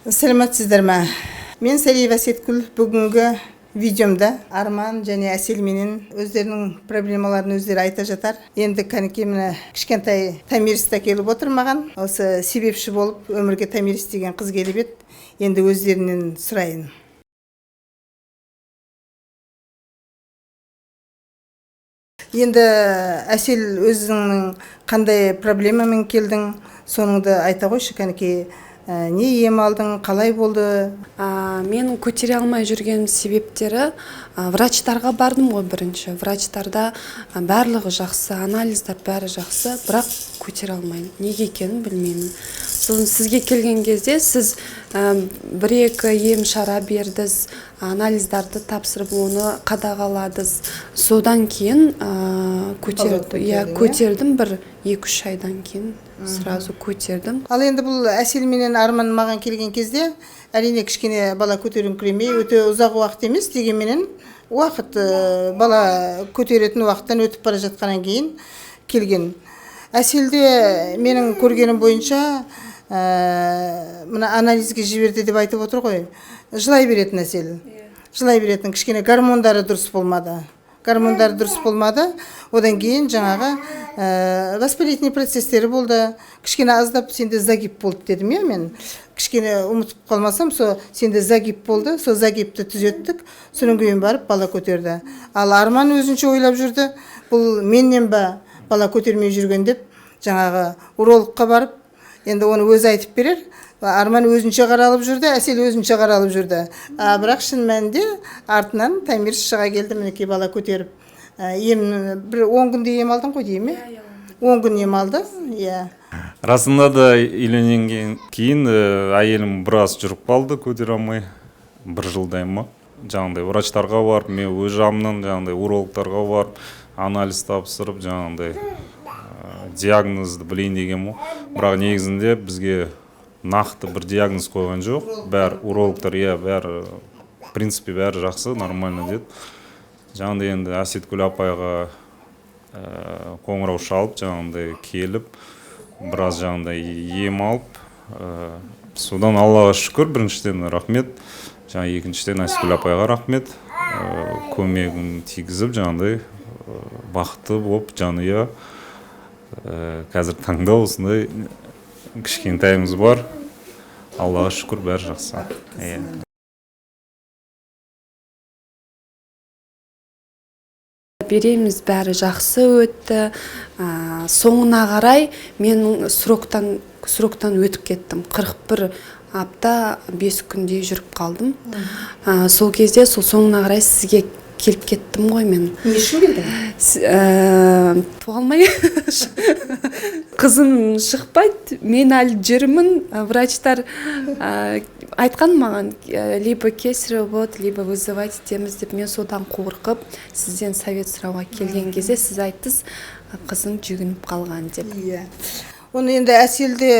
Сәлеметсіздер ме? Мен Сәлиева Сеткүл. Бүгінгі видеомда Арман және Әсел менен өздерінің проблемаларын өздері айта жатар. Енді кәнекей міне кішкентай Тамирис та келіп отыр маған. Осы себепші болып өмірге Тамирис деген қыз келіп еді. Енді өздерінен сұрайын. Енді Әсел өзіңнің қандай проблемамен келдің, соныңды айта қойшы кәнекей. Не ем алдың, қалай болды? Мен көтере алмай жүрген себептері врачтарға бардым ғой бірінші. Врачтарда барлығы жақсы, анализдар бәрі жақсы, бірақ көтере алмаймын. Неге екенін білмеймін. Сосын сізге келген кезде сіз бір-екі ем шара бердіңіз, анализдарды тапсырып оны қадағаладыңыз. Содан кейін көтердім бір 2-3 айдан кейін. Сразу көтердім. Ал енді бұл Әсел менен Арман маған келген кезде, әрине кішкене бала көтеріңкіремей, өте ұзақ уақыт емес, дегенменен уақыт бала көтеретін уақыттан өтіп бара жатқаннан кейін келген. Әселде менің көргенім бойынша мына анализге жіберді деп айтып отыр ғой. Жылай беретін Әсел. Жылай беретін, кішкене гормондары дұрыс болмады. Гормондары дұрыс болмады. Одан кейін жаңағы воспалительный процесстері болды. Кішкене аздап сенде загиб болды дедім я мен. Кішкене ұмытып қалмасам, сенде загиб болды. Сол загибті түзеттік. Содан кейін барып бала көтерді. Ал Арман өзінше ойлап жүрді. Бұл меннен ба бала көтермей жүрген деп жаңағы урологқа барып, енді оны өзі айтып берер. Арман өзінше қаралып жүрді, Әсел өзінше қаралып жүрді. Бірақ шын мәнінде артынан Тамирис шыға келді, мінекей бала көтеріп. Бір 10 күнде ем алдың ғой дейм, 10 күн ем алды. Расында да үйленгеннен кейін әйелім біраз жүріп қалды, көтере алмай. 1 жылдай ма. Жаңағыдай врачтарға барып, мен өз жағымнан жаңағыдай урологтарға барып, анализ тапсырып, жаңағыдай диагнозды білейін деген мо. Бірақ негізінде бізге нақты бір диагноз қойған жоқ. Бәрі урологтар, бәрі в принципе бәрі жақсы, нормально деді. Жаңағыдай енді Әсеткүл апайға қоңырау шалып, жаңағыдай келіп, біраз жаңағыдай ем алып, содан Аллаға шүкір, біріншіден рахмет, жаңа екіншіден Әсеткүл апайға рахмет, көмегін тигізіп, жаңағыдай бақытты болып, жанұя қазір таңда осындай кішкентайымыз бар. Аллаға шүкір, бәрі жақсы. Береміз, бәрі жақсы өтті. Соңына қарай мен сроктан өтіп кеттім. 41 апта 5 күндей жүріп қалдым. Сол кезде соңына қарай сізге келіп кеттім ғой мен. Не үшін келдің? Туа алмай. Қызым шықпайды, мен әлі жүрмін. Врачтар айтқан маған, либо кесарево болады, либо вызывать етеміз деп, мен содан қорқып, сізден совет сұрауға келген кезде сіз айттыңыз, қызың жүгініп қалған деп. Оны енді Әселде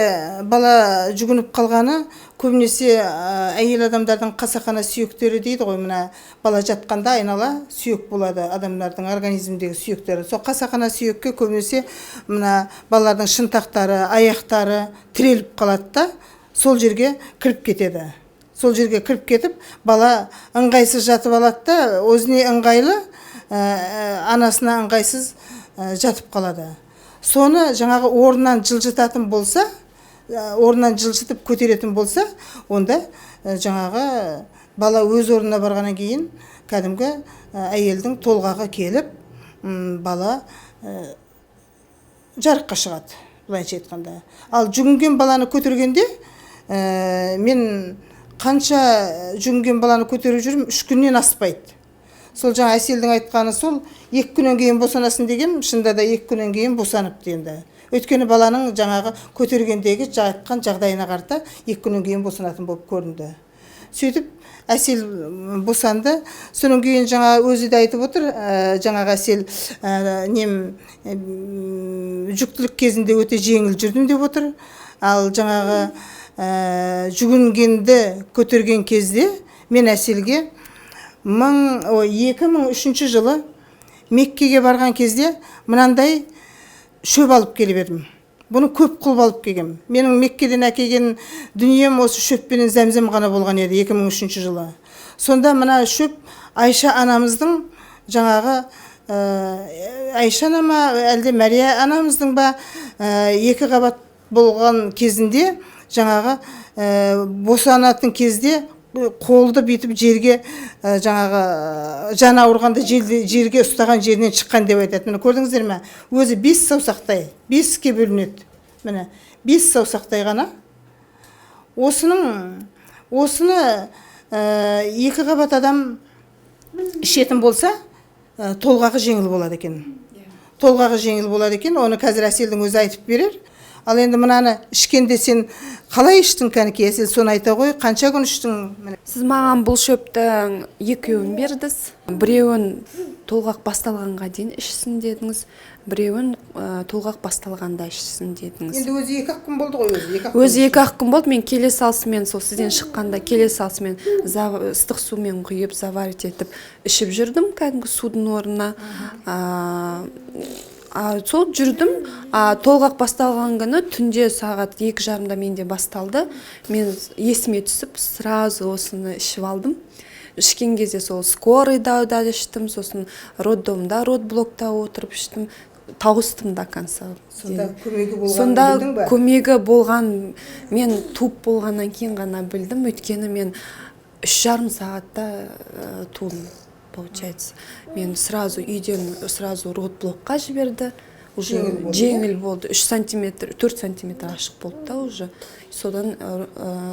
бала жүгініп қалғаны көбінесе әйел адамдардың қасақана сүйектері дейді ғой. Мына бала жатқанда айнала сүйек болады, адамдардың организмдегі сүйектері. Сол қасақана сүйекке көбінесе мына балалардың шынтақтары, аяқтары тіреліп қалады да, сол жерге кіріп кетеді. Сол жерге кіріп кетіп, бала ыңғайсыз жатып алады да, өзіне ыңғайлы, анасына ыңғайсыз жатып қалады. Соны жаңағы орнынан жылжытатын болса, орнынан жылжытып көтеретін болса, онда жаңағы бала өз орнына барғаннан кейін кәдімгі әйелдің толғағы келіп, бала жарыққа шығады, былайша айтқанда. Ал жүгінген баланы көтергенде, мен қанша жүгінген баланы көтеріп жүрмін, 3 күннен аспайды. Сол жаңа Әселдің айтқаны сол, 2 күннен кейін босанасын деген, шында да 2 күннен кейін босанып енді. Өткені баланың жаңағы көтергендегі жатқан жағдайына қарта 2 күннен кейін босанатын болып көрінді. Сөйтіп Әсел босанды. Содан кейін жаңа өзі де айтып отыр, жаңағы Әсел жүктілік кезінде өте жеңіл жүрдім деп отыр. Ал жаңағы жүгінгенді көтерген кезде мен Әселге 2003 жылы Меккеге барған кезде мынандай шөп алып келіп едім. Бұны көп қылып алып келгем. Менің Меккеден әкелген дүнием осы шөппенен зәмзем ғана болған еді 2003 жылы. Сонда мына шөп Айша анамыздың жаңағы Айша анама әлде Мәрия анамыздың ба екі қабат болған кезінде жаңағы босанатын кезде қолды битіп жерге жаңағы жан ауырғанда жерге ұстаған жерінен шыққан деп айтады. Міне көрдіңіздер ме? Өзі 5 саусақтай, 5-ке бөлінеді. Міне 5 саусақтай ғана. Осыны екі қабат адам ішетін болса, толғағы жеңіл болады екен. Толғағы жеңіл болады екен. Оны қазір Әселдің өзі айтып берер. Ал енді мынаны ішкенде сен қалай іштің кәнеки? Әсел соны айта ғой, қанша күн іштің? Сіз маған бұл шөптің екеуін бердіңіз. Біреуін толғақ басталғанға дейін ішсін дедіңіз, біреуін толғақ басталғанда ішсін дедіңіз. Енді өзі 2-ақ күн болды ғой өзі. Өзі 2-ақ күн болды. Мен келе салысымен, сол сізден шыққанда келе салысымен ыстық сумен құйып, заварить етіп ішіп жүрдім кәдімгі судың орнына. Сол жүрдім, толғақ басталған күні түнде сағат 2:30-да менде басталды. Мен есіме түсіп, сразу осыны ішіп алдым. Ішкен кезде сол скорыйда іштім, сосын роддомда, родблокта отырып іштім. Тауыстым до конца. Сонда көмегі болғанын Сонда білдің ба? көмегі болған, мен туып болғаннан кейін ғана білдім, өйткені мен 3,5 сағатта тудым. Получается, мен сразу үйден сразу родблокқа жіберді. Уже жеңіл болды. 3 сантиметр, 4 сантиметр ашық болды да уже. Содан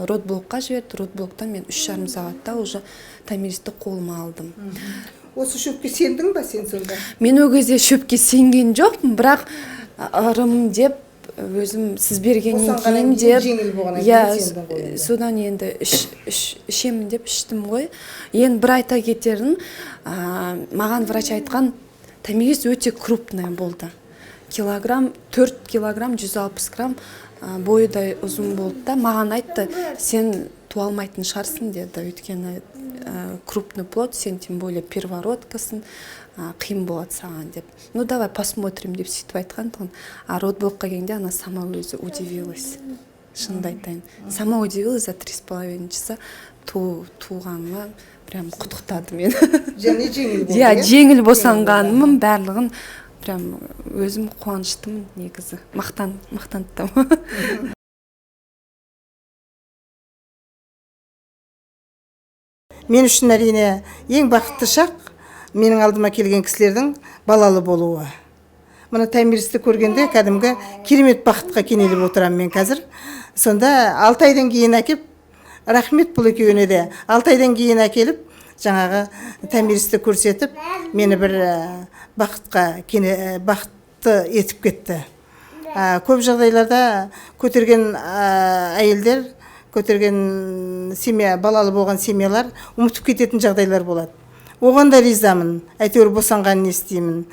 родблокқа жіберді. Родблоктан мен 3,5 сағатта уже томиристі қолыма алдым. Осы шөпке сендің ба сен сонда? Мен ол кезде шөпке сенген жоқпын, бірақ ырым деп өзім сіз бергеннен кейін деп, содан енді ішемін деп іштім ғой. Енді бір айта кетерін, маған врач айтқан, томирис өте крупная болды. 4 килограмм 160 грамм бойдай ұзын болды да, маған айтты, сен туа алмайтын шығарсың деді, өйткені крупный плод, сен тем более первородкасын, қиын болады саған деп. Ну давай посмотрим деп сөйтіп айтқан тұғын. Родблокқа келгенде ана сама өзі удивилась. Шынымды айтайын. Сама удивилась за 3,5 часа туғаныма прям құттықтады мен. Және жеңіл болды. Иә, жеңіл босанғанымын барлығын прям өзім қуаныштымын негізі. Мақтандым. Мен үшін әрине ең бақытты шақ менің алдыма келген кісілердің балалы болуы. Мұны томиристі көргенде кәдімгі керемет бақытқа кенеліп отырам мен қазір. Сонда 6 айдан кейін әкеп, рахмет бұл екеуіне де. 6 айдан кейін әкеліп, жаңағы томиристі көрсетіп, мені бір бақытты етіп кетті. Көп жағдайларда көтерген әйелдер, көтерген семья, балалы болған семьялар ұмытып кететін жағдайлар болады. Оған да ризамын. Әйтеуір босанғанын естимін.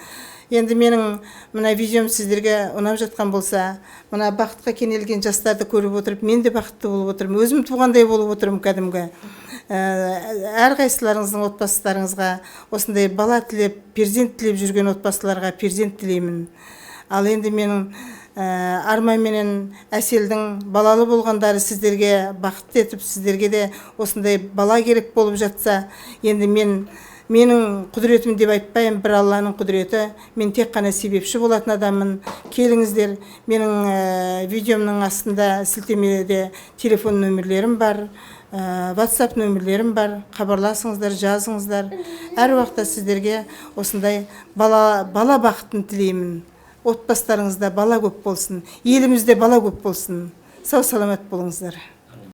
Енді менің мына видеом сіздерге ұнап жатқан болса, мына бақытқа кенелген жастарды көріп отырып, мен де бақытты болып отырмын. Өзім туғандай болып отырмын кәдімгі. Әрқайсыларыңыздың отбасыларыңызға осындай бала тілеп, перзент тілеп жүрген отбасыларға перзент тілеймін. Ал енді менің Арман менен Әселдің балалы болғандары сіздерге бақытты етіп, сіздерге де осындай бала керек болып жатса, енді менің құдіретім деп айтпайым, бір Алланың құдіреті. Мен тек қана себепші болатын адаммын. Келіңіздер, менің видеомның астында сілтемеде телефон нөмірлерім бар, WhatsApp нөмірлерім бар. Хабарласыңыздар, жазыңыздар. Әр уақытта сіздерге осындай бала бақытын тілеймін. Отбасыларыңызда бала көп болсын, елімізде бала көп болсын. Сау саламат болыңыздар.